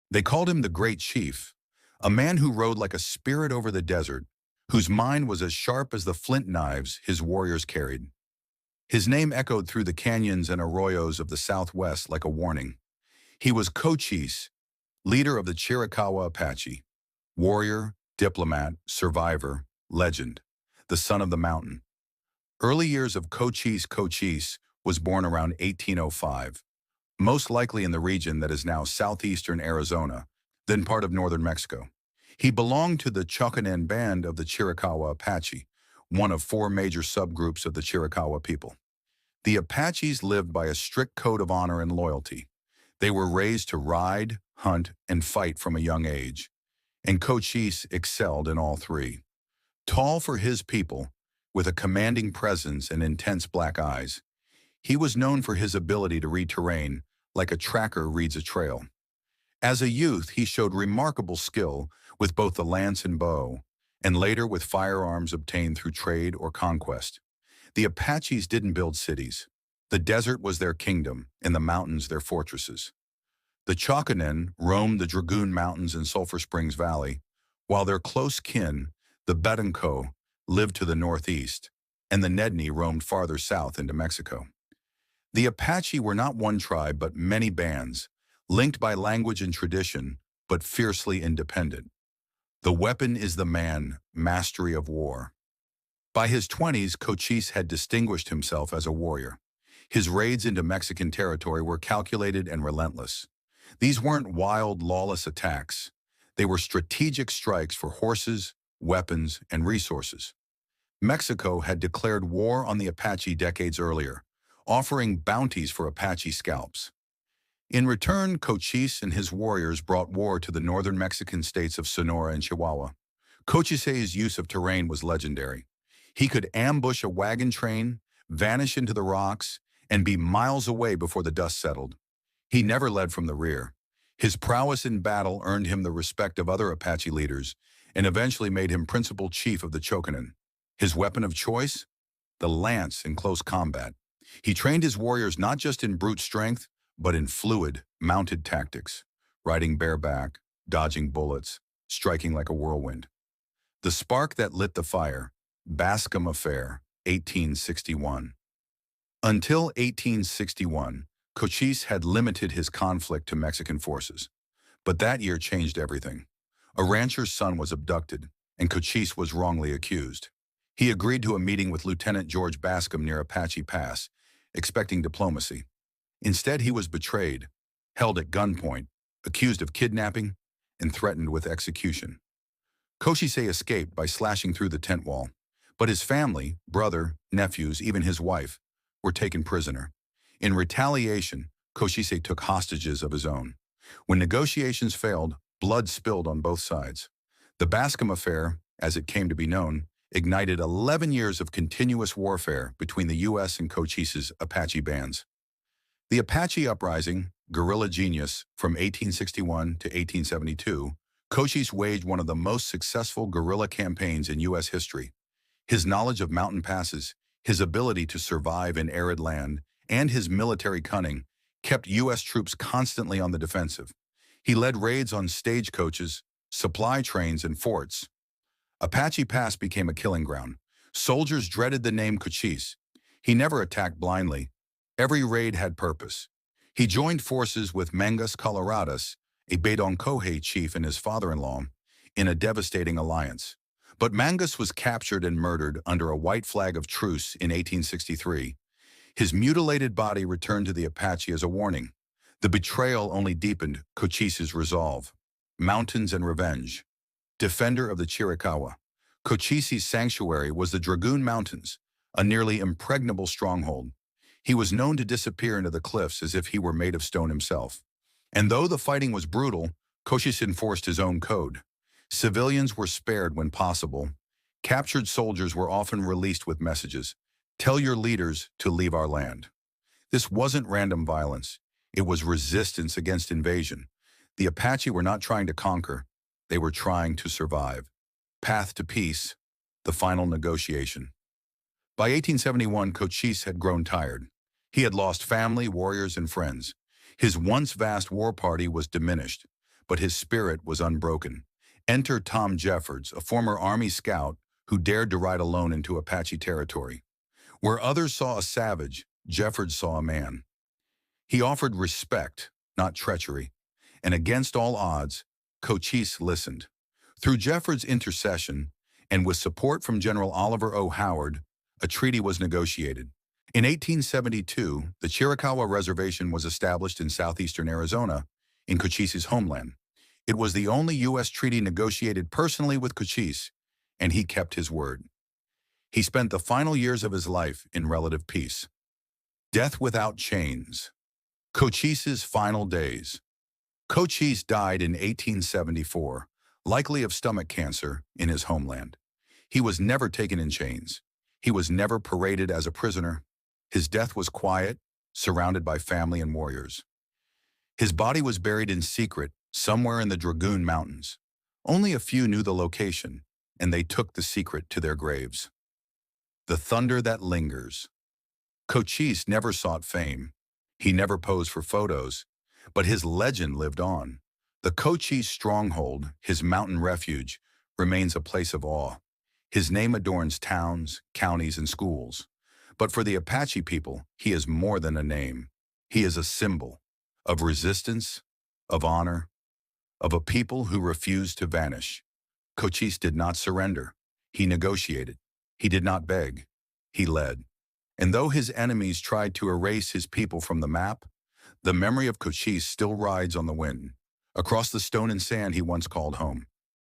They called him the Great Chief, a man who rode like a spirit over the desert, whose mind was as sharp as the flint knives his warriors carried. His name echoed through the canyons and arroyos of the Southwest like a warning. He was Cochise, leader of the Chiricahua Apache, warrior, diplomat, survivor, legend, the son of the mountain. Early years of Cochise was born around 1805, most likely in the region that is now southeastern Arizona, then part of northern Mexico. He belonged to the Choconen band of the Chiricahua Apache, one of four major subgroups of the Chiricahua people. The Apaches lived by a strict code of honor and loyalty. They were raised to ride, hunt, and fight from a young age, and Cochise excelled in all three. Tall for his people, with a commanding presence and intense black eyes, he was known for his ability to read terrain like a tracker reads a trail. As a youth, he showed remarkable skill with both the lance and bow, and later with firearms obtained through trade or conquest. The Apaches didn't build cities. The desert was their kingdom, and the mountains their fortresses. The Choconen roamed the Dragoon Mountains and Sulphur Springs Valley, while their close kin, the Betanco, lived to the northeast, and the Nedni roamed farther south into Mexico. The Apache were not one tribe but many bands, linked by language and tradition, but fiercely independent. The weapon is the man, mastery of war. By his 20s, Cochise had distinguished himself as a warrior. His raids into Mexican territory were calculated and relentless. These weren't wild, lawless attacks. They were strategic strikes for horses, weapons, and resources. Mexico had declared war on the Apache decades earlier, offering bounties for Apache scalps. In return, Cochise and his warriors brought war to the northern Mexican states of Sonora and Chihuahua. Cochise's use of terrain was legendary. He could ambush a wagon train, vanish into the rocks, and be miles away before the dust settled. He never led from the rear. His prowess in battle earned him the respect of other Apache leaders and eventually made him principal chief of the Choconen. His weapon of choice? The lance in close combat. He trained his warriors not just in brute strength, but in fluid, mounted tactics, riding bareback, dodging bullets, striking like a whirlwind. The spark that lit the fire, Bascom Affair, 1861. Until 1861, Cochise had limited his conflict to Mexican forces. But that year changed everything. A rancher's son was abducted, and Cochise was wrongly accused. He agreed to a meeting with Lieutenant George Bascom near Apache Pass, expecting diplomacy. Instead, he was betrayed, held at gunpoint, accused of kidnapping, and threatened with execution. Cochise escaped by slashing through the tent wall, but his family, brother, nephews, even his wife, were taken prisoner. In retaliation, Cochise took hostages of his own. When negotiations failed, blood spilled on both sides. The Bascom Affair, as it came to be known, ignited 11 years of continuous warfare between the U.S. and Cochise's Apache bands. The Apache Uprising, guerrilla genius, from 1861 to 1872, Cochise waged one of the most successful guerrilla campaigns in U.S. history. His knowledge of mountain passes, his ability to survive in arid land, and his military cunning kept U.S. troops constantly on the defensive. He led raids on stagecoaches, supply trains, and forts. Apache Pass became a killing ground. Soldiers dreaded the name Cochise. He never attacked blindly. Every raid had purpose. He joined forces with Mangus Coloradas, a Bedonkohe chief and his father-in-law, in a devastating alliance. But Mangus was captured and murdered under a white flag of truce in 1863. His mutilated body returned to the Apache as a warning. The betrayal only deepened Cochise's resolve. Mountains and revenge. Defender of the Chiricahua, Cochise's sanctuary was the Dragoon Mountains, a nearly impregnable stronghold. He was known to disappear into the cliffs as if he were made of stone himself. And though the fighting was brutal, Cochise enforced his own code. Civilians were spared when possible. Captured soldiers were often released with messages, "Tell your leaders to leave our land." This wasn't random violence. It was resistance against invasion. The Apache were not trying to conquer. They were trying to survive. Path to peace, the final negotiation. By 1871, Cochise had grown tired. He had lost family, warriors, and friends. His once vast war party was diminished. but his spirit was unbroken. Enter Tom Jeffords, a former Army scout who dared to ride alone into Apache territory. Where others saw a savage, Jeffords saw a man. He offered respect, not treachery, and against all odds, Cochise listened. Through Jeffords' intercession, and with support from General Oliver O. Howard, a treaty was negotiated. In 1872, the Chiricahua Reservation was established in southeastern Arizona, in Cochise's homeland. It was the only U.S. treaty negotiated personally with Cochise, and he kept his word. He spent the final years of his life in relative peace. Death without chains. Cochise's final days. Cochise died in 1874, likely of stomach cancer, in his homeland. He was never taken in chains. He was never paraded as a prisoner. His death was quiet, surrounded by family and warriors. His body was buried in secret somewhere in the Dragoon Mountains. Only a few knew the location, and they took the secret to their graves. The thunder that lingers. Cochise never sought fame. He never posed for photos, but his legend lived on. The Cochise stronghold, his mountain refuge, remains a place of awe. His name adorns towns, counties, and schools. But for the Apache people, he is more than a name. He is a symbol of resistance, of honor, of a people who refused to vanish. Cochise did not surrender. He negotiated. He did not beg. He led. And though his enemies tried to erase his people from the map, the memory of Cochise still rides on the wind, across the stone and sand he once called home.